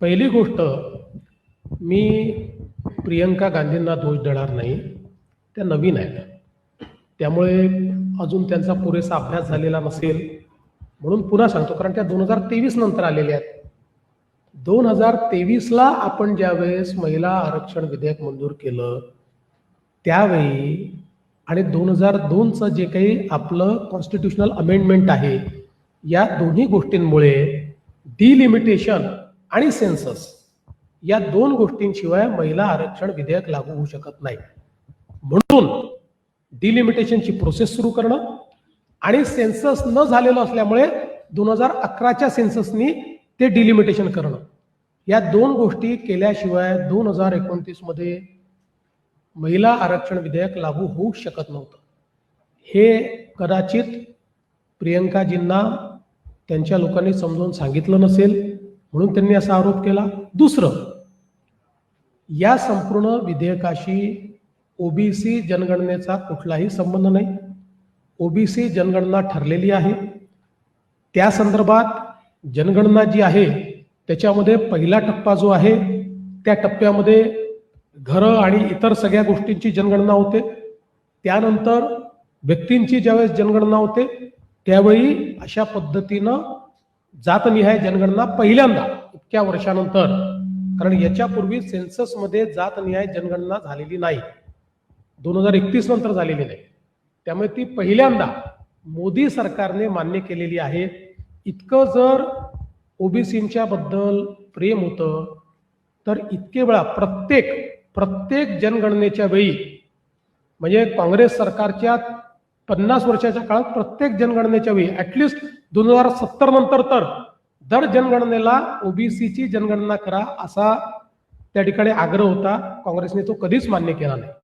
पहिली गोष्ट, मी प्रियंका गांधींना दोष देणार नाही. त्या नवीन आहेत, त्यामुळे अजून त्यांचा पुरेसा अभ्यास झालेला नसेल म्हणून पुन्हा सांगतो, कारण त्या 2023 नंतर आलेल्या आहेत. 2023ला आपण ज्यावेळेस महिला आरक्षण विधेयक मंजूर केलं त्यावेळी आणि 2002चं जे काही आपलं कॉन्स्टिट्युशनल अमेंडमेंट आहे, या दोन्ही गोष्टींमुळे डिलिमिटेशन आणि सेन्सस या दोन गोष्टींशिवाय महिला आरक्षण विधेयक लागू होऊ शकत नाही. म्हणून डिलिमिटेशनची प्रोसेस सुरू करणं आणि सेन्सस न झालेलं असल्यामुळे 2011च्या सेन्ससनी ते डिलिमिटेशन करणं, या दोन गोष्टी केल्याशिवाय 2029 मध्ये महिला आरक्षण विधेयक लागू होऊ शकत नव्हतं. हे कदाचित प्रियंकाजींना त्यांच्या लोकांनी समजावून सांगितलं नसेल म्हणून त्यांनी असा आरोप केला. दुसरं, या संपूर्ण विधेयकाशी ओबीसी जनगणनेचा कुठलाही संबंध नाही. ओबीसी जनगणना ठरलेली आहे. त्या संदर्भात जनगणना जी आहे त्याच्यामध्ये पहिला टप्पा जो आहे त्या टप्प्यामध्ये घरं आणि इतर सगळ्या गोष्टींची जनगणना होते. त्यानंतर व्यक्तींची ज्यावेळेस जनगणना होते त्यावेळी अशा पद्धतीनं जातनिहाय जनगणना पहिल्यांदा इतक्या वर्षानंतर, कारण याच्यापूर्वी सेन्ससमध्ये जातनिहाय जनगणना झालेली नाही, 2031 नंतर झालेली नाही. त्यामुळे ती पहिल्यांदा मोदी सरकारने मान्य केलेली आहे. इतकं जर ओबीसींच्या बद्दल प्रेम होतं तर इतके वेळा प्रत्येक जनगणनेच्या वेळी, म्हणजे काँग्रेस सरकारच्या 50 वर्षाच्या काळात प्रत्येक जनगणनेच्या वेळी ऍटलिस्ट 2070 नंतर तर दर जनगणनेला ओबीसीची जनगणना करा असा त्या ठिकाणी आग्रह होता. काँग्रेसने तो कधीच मान्य केला नाही.